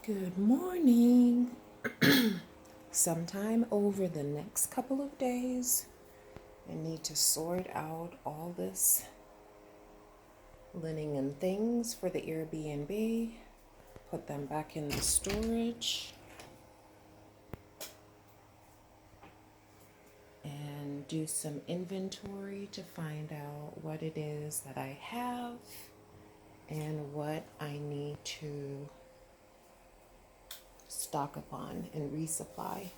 Good morning. Sometime over the next couple of days, I need to sort out all this linen and things for the Airbnb, put them back in the storage, and do some inventory to find out what it is that I have and what I need to stock up on and resupply.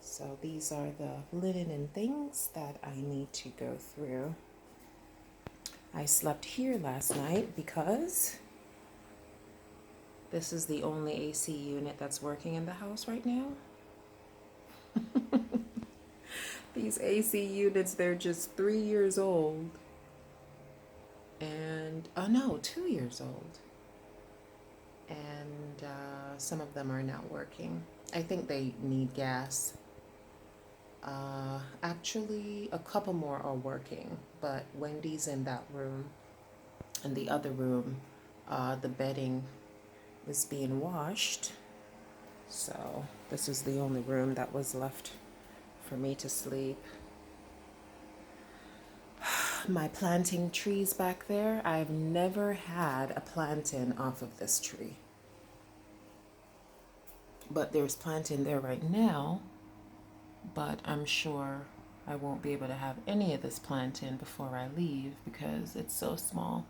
So these are the linen and things that I need to go through. I slept here last night because this is the only AC unit that's working in the house right now. These AC units, they're just 3 years old. And, oh no, 2 years old. And some of them are not working. I think they need gas. Actually, a couple more are working, but Wendy's in that room. In the other room, the bedding is being washed. So this is the only room that was left for me to sleep. My planting trees back there, I've never had a planting off of this tree. But there's planting there right now, but I'm sure I won't be able to have any of this planting before I leave because it's so small.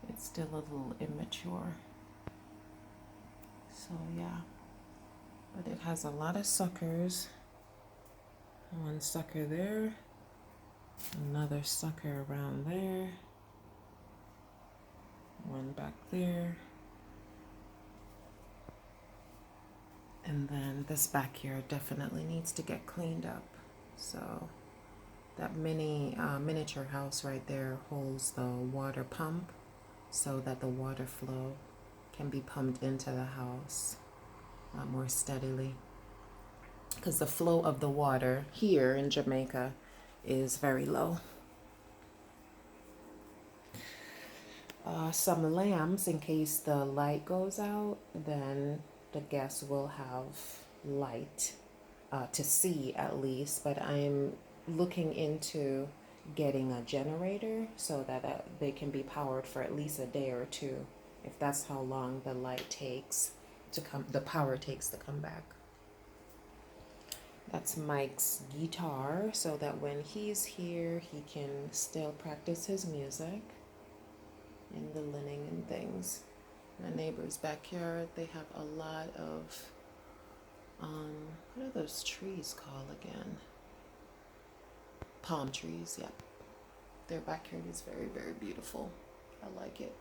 It's still a little immature. So yeah, but it has a lot of suckers. One sucker there, another sucker around there, one back there, and then this backyard definitely needs to get cleaned up. So that miniature house right there holds the water pump so that the water flow can be pumped into the house more steadily, because the flow of the water here in Jamaica is very low. Some lamps, in case the light goes out, then the guests will have light to see at least. But I'm looking into getting a generator so that they can be powered for at least a day or two, if that's how long the light takes to come, the power takes to come back. That's Mike's guitar, so that when he's here, he can still practice his music in the linen and things. My neighbor's backyard, they have a lot of, what are those trees called again? Palm trees, yep. Their backyard is very, very beautiful. I like it.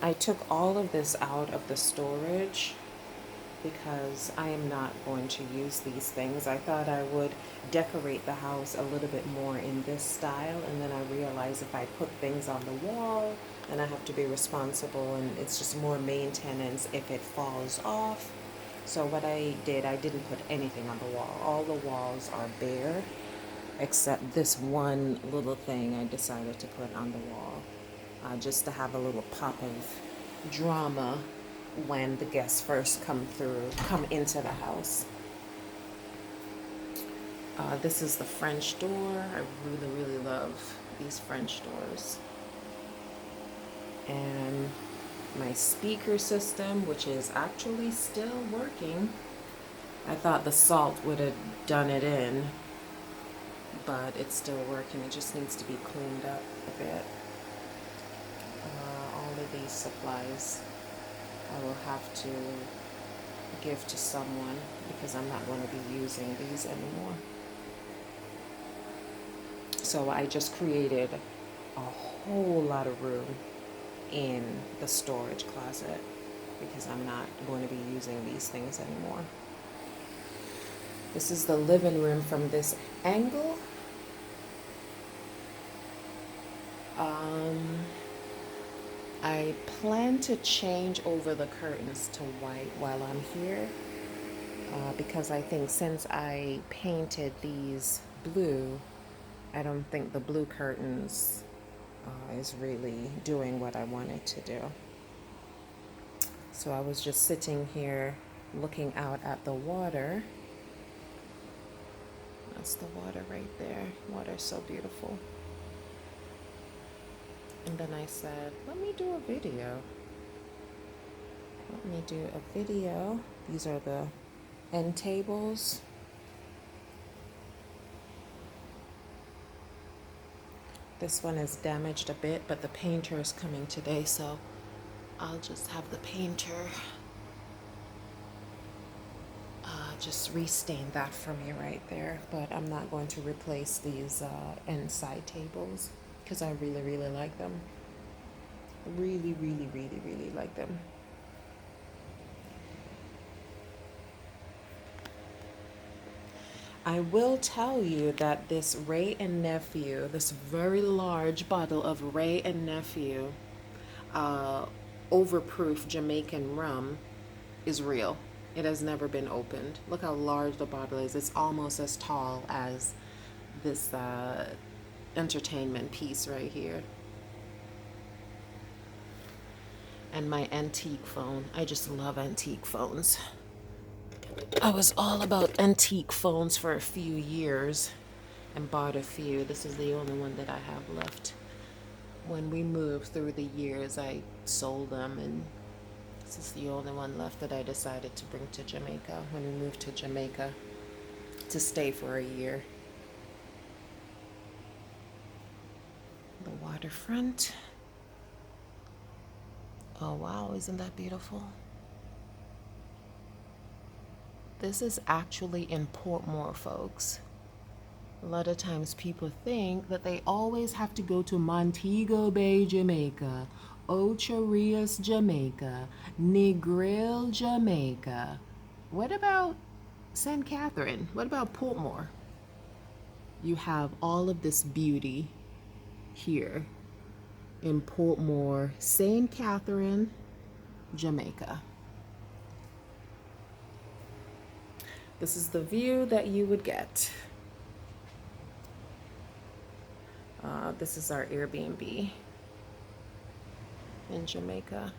I took all of this out of the storage because I am not going to use these things. I thought I would decorate the house a little bit more in this style, and then I realized if I put things on the wall, then I have to be responsible, and it's just more maintenance if it falls off. So what I did, I didn't put anything on the wall. All the walls are bare except this one little thing I decided to put on the wall, just to have a little pop of drama when the guests first come into the house. This is the French door. I really, really love these French doors. And my speaker system, which is actually still working. I thought the salt would have done it in, but it's still working. It just needs to be cleaned up a bit. All of these supplies I will have to give to someone because I'm not going to be using these anymore. So I just created a whole lot of room in the storage closet because I'm not going to be using these things anymore. This is the living room from this angle. I plan to change over the curtains to white while I'm here because I think since I painted these blue, I don't think the blue curtains is really doing what I want it to do. So I was just sitting here looking out at the water. That's the water right there. Water's so beautiful. And then I said, let me do a video. Let me do a video. These are the end tables. This one is damaged a bit, but the painter is coming today, so I'll just have the painter just restain that for me right there. But I'm not going to replace these end side tables because I really, really like them. Really, really, really, really like them. I will tell you that this Ray and Nephew, this very large bottle of Ray and Nephew overproof Jamaican rum is real. It has never been opened. Look how large the bottle is. It's almost as tall as this entertainment piece right here. And my antique phone. I just love antique phones. I was all about antique phones for a few years and bought a few. This is the only one that I have left. When we moved through the years, I sold them, and this is the only one left that I decided to bring to Jamaica when we moved to Jamaica to stay for a year. The waterfront. Oh wow, isn't that beautiful? This is actually in Portmore, folks. A lot of times people think that they always have to go to Montego Bay, Jamaica, Ocho Rios, Jamaica, Negril, Jamaica. What about St. Catherine? What about Portmore? You have all of this beauty here in Portmore, St. Catherine, Jamaica. This is the view that you would get. This is our Airbnb in Jamaica.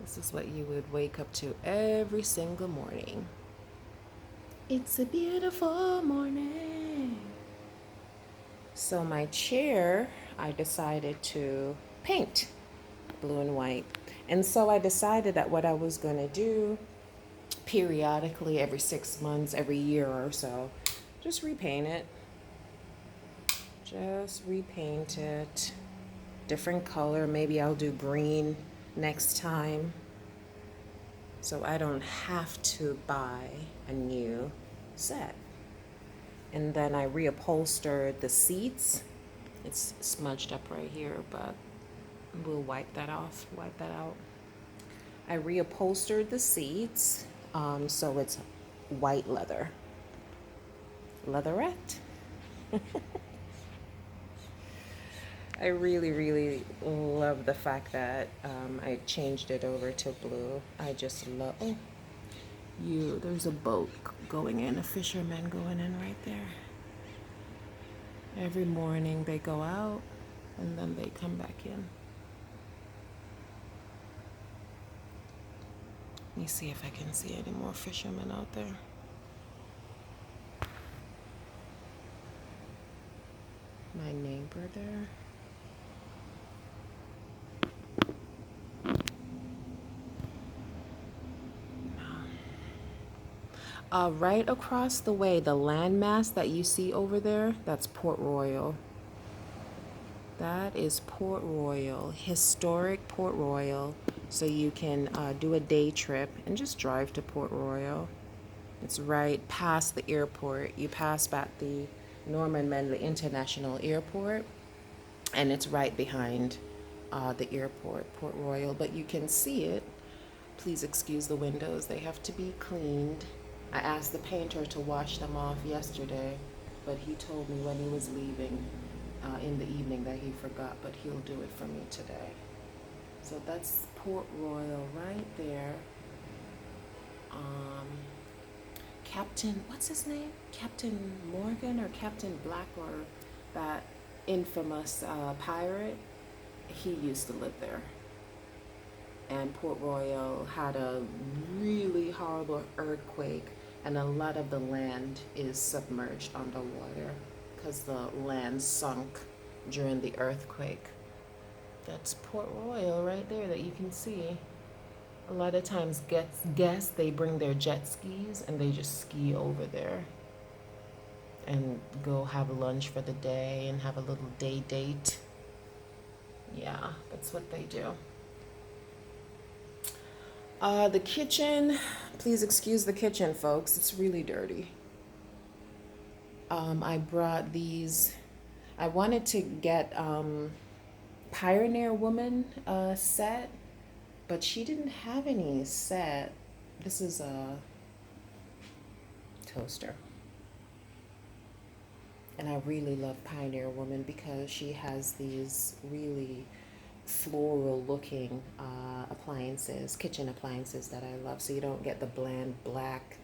This is what you would wake up to every single morning. It's a beautiful morning. So my chair, I decided to paint blue and white. And so I decided that what I was going to do periodically, every 6 months, every year or so, just repaint it. Just repaint it. Different color. Maybe I'll do green next time. So I don't have to buy a new set. And then I reupholstered the seats. It's smudged up right here, but we'll wipe that off, wipe that out. I reupholstered the seats, so it's white leather. Leatherette. I really, really love the fact that I changed it over to blue. I just love, oh, there's a boat going in, a fisherman going in right there. Every morning they go out and then they come back in. Let me see if I can see any more fishermen out there. My neighbor there. Right across the way, the landmass that you see over there, that's Port Royal. That is Port Royal, historic Port Royal. So you can do a day trip and just drive to Port Royal. It's right past the airport. You pass back the Norman Manley International Airport, and it's right behind the airport, Port Royal. But you can see it. Please excuse the windows. They have to be cleaned. I asked the painter to wash them off yesterday, but he told me when he was leaving in the evening that he forgot, but he'll do it for me today. So that's Port Royal right there. Captain, what's his name? Captain Morgan or Captain Black, or that infamous pirate? He used to live there. And Port Royal had a really horrible earthquake, and a lot of the land is submerged underwater because the land sunk during the earthquake. That's Port Royal right there that you can see. A lot of times guests they bring their jet skis and they just ski over there and go have lunch for the day and have a little day date. Yeah, that's what they do. The kitchen, please excuse the kitchen, folks. It's really dirty. I brought these. I wanted to get Pioneer Woman set, but she didn't have any set. This is a toaster. And I really love Pioneer Woman because she has these really floral looking appliances, kitchen appliances that I love. So you don't get the bland black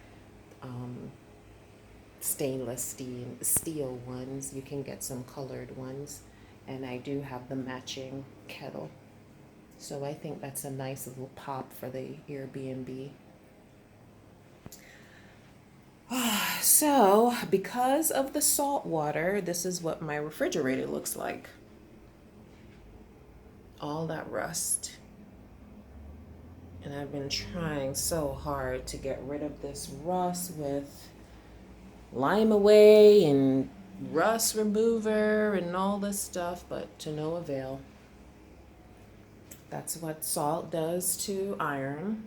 stainless steel ones. You can get some colored ones. And I do have the matching kettle. So I think that's a nice little pop for the Airbnb. So because of the salt water, this is what my refrigerator looks like. All that rust. And I've been trying so hard to get rid of this rust with Lime Away and rust remover and all this stuff, but to no avail. That's what salt does to iron.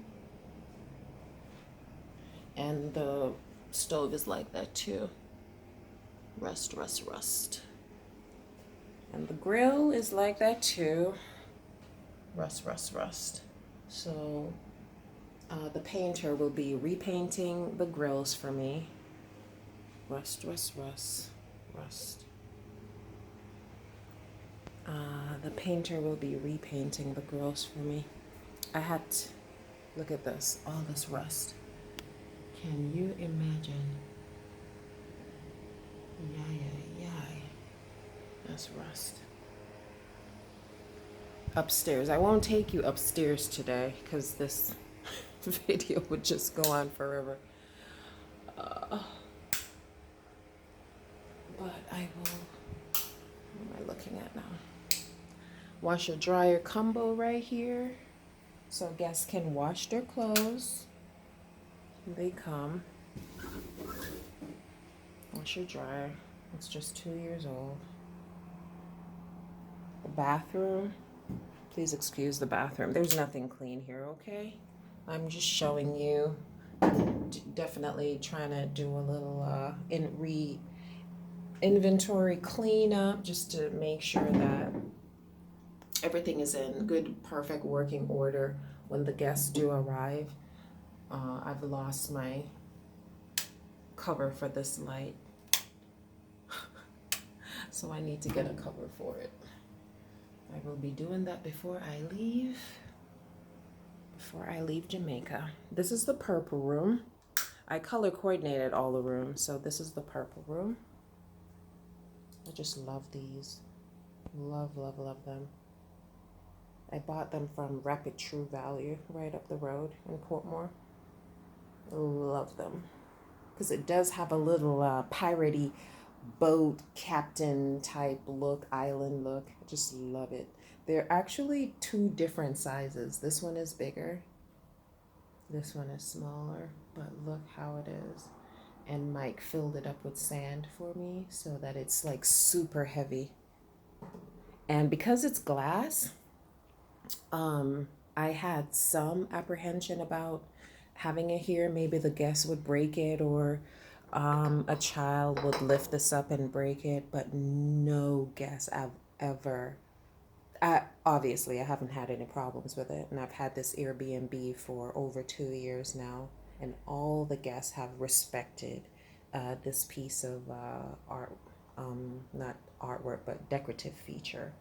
And the stove is like that too. Rust, rust, rust. And the grill is like that too. Rust, rust, rust. So the painter will be repainting the grills for me. Rust, rust, rust, rust. The painter will be repainting the grills for me. Look at this, all this rust. Can you imagine? Yay. That's rust. Upstairs. I won't take you upstairs today because this video would just go on forever. But I will. What am I looking at now? Washer dryer combo right here. So guests can wash their clothes. They come. Washer dryer. It's just 2 years old. The bathroom. Please excuse the bathroom. There's nothing clean here, okay? I'm just showing you. Definitely trying to do a little inventory cleanup just to make sure that everything is in good, perfect working order when the guests do arrive. I've lost my cover for this light, so I need to get a cover for it. I will be doing that before I leave Jamaica. This is the purple room. I color coordinated all the rooms, so this is the purple room. I just love these. Love, love, love them. I bought them from Rapid True Value right up the road in Portmore. Love them. Because it does have a little piratey boat captain type look, island look. I just love it. They're actually two different sizes. This one is bigger. This one is smaller, but look how it is. And Mike filled it up with sand for me so that it's like super heavy. And because it's glass, I had some apprehension about having it here. Maybe the guests would break it, or a child would lift this up and break it, but no guests have ever. Obviously, I haven't had any problems with it, and I've had this Airbnb for over 2 years now, and all the guests have respected this piece of art, not artwork, but decorative feature.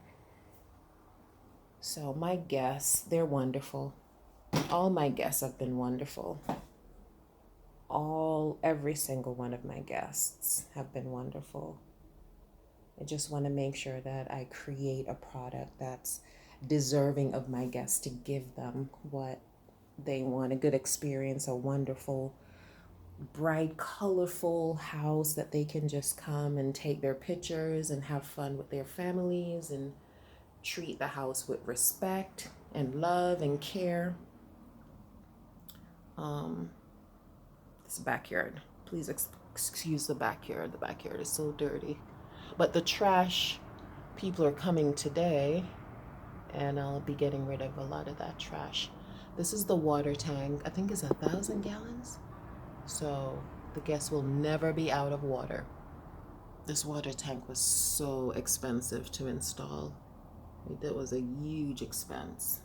So my guests, they're wonderful. All my guests have been wonderful. Every single one of my guests have been wonderful. I just want to make sure that I create a product that's deserving of my guests to give them what they want, a good experience, a wonderful, bright, colorful house that they can just come and take their pictures and have fun with their families and treat the house with respect and love and care. Um, this backyard, please excuse the backyard. The backyard is so dirty. But the trash, people are coming today, and I'll be getting rid of a lot of that trash. This is the water tank. I think it's 1,000 gallons. So the guests will never be out of water. This water tank was so expensive to install. It was a huge expense.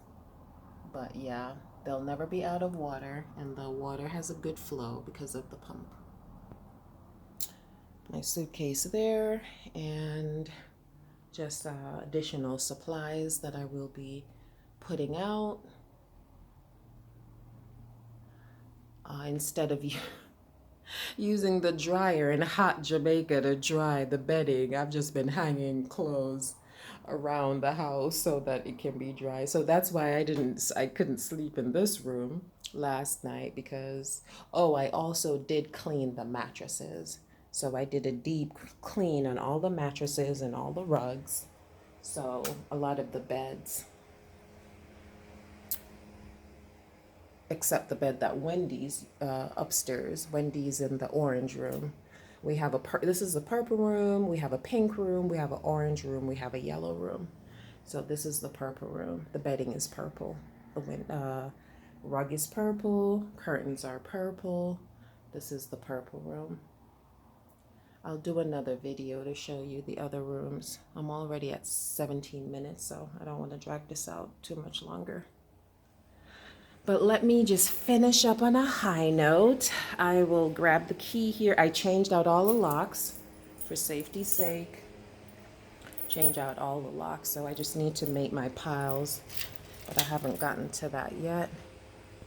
But yeah, they'll never be out of water, and the water has a good flow because of the pump. My suitcase there, and just additional supplies that I will be putting out. Instead of using the dryer in hot Jamaica to dry the bedding, I've just been hanging clothes around the house so that it can be dry. So that's why I couldn't sleep in this room last night because I also did clean the mattresses. So I did a deep clean on all the mattresses and all the rugs. So a lot of the beds, except the bed that Wendy's upstairs, Wendy's in the orange room. We have this is the purple room, we have a pink room, we have an orange room, we have a yellow room. So this is the purple room. The bedding is purple. The rug is purple, curtains are purple. This is the purple room. I'll do another video to show you the other rooms. I'm already at 17 minutes, so I don't want to drag this out too much longer. But let me just finish up on a high note. I will grab the key here. I changed out all the locks for safety's sake. Change out all the locks, so I just need to make my piles, but I haven't gotten to that yet.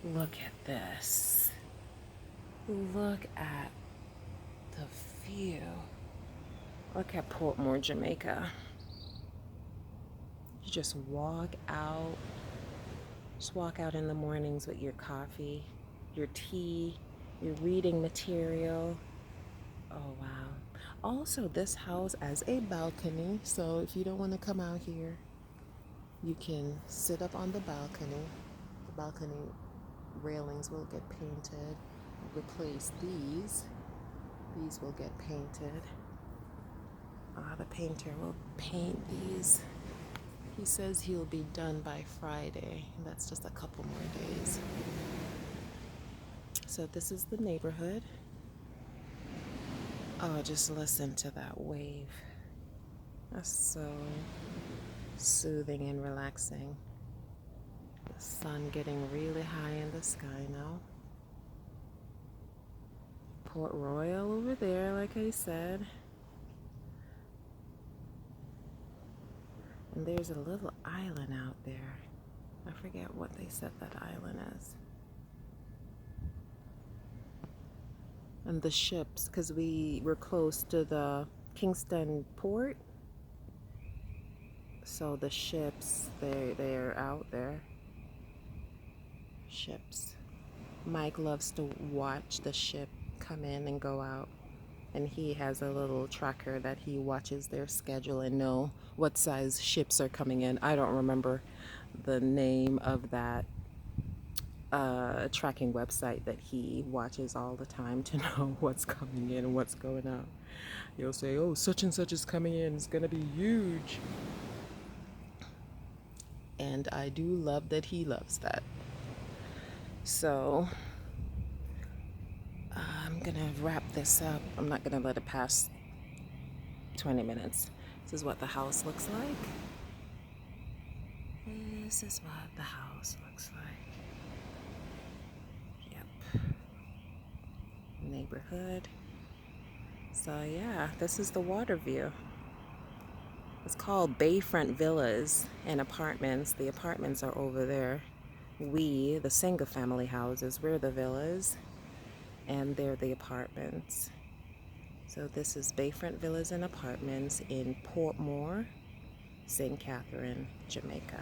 Look at this. Look at the view. Look at Portmore, Jamaica. You just walk out. Just walk out in the mornings with your coffee, your tea, your reading material. Oh, wow. Also, this house has a balcony, so if you don't want to come out here, you can sit up on the balcony. The balcony railings will get painted. Replace these. These will get painted. The painter will paint these. He says he'll be done by Friday. That's just a couple more days. So this is the neighborhood. Oh, just listen to that wave. That's so soothing and relaxing. The sun getting really high in the sky now. Port Royal over there, like I said. And there's a little island out there. I forget what they said that island is. And the ships, because we were close to the Kingston port. So the ships, they're out there. Ships. Mike loves to watch the ship come in and go out. And he has a little tracker that he watches their schedule and know what size ships are coming in. I don't remember the name of that tracking website that he watches all the time to know what's coming in and what's going out. He'll say, oh, such and such is coming in. It's going to be huge. And I do love that he loves that. So I'm gonna wrap this up. I'm not gonna let it pass 20 minutes. This is what the house looks like. This is what the house looks like. Yep. Neighborhood. So yeah, this is the water view. It's called Bayfront Villas and Apartments. The apartments are over there. The single family houses, we're the villas. and they're the apartments. So this is Bayfront Villas and Apartments in Portmore, St. Catherine, Jamaica.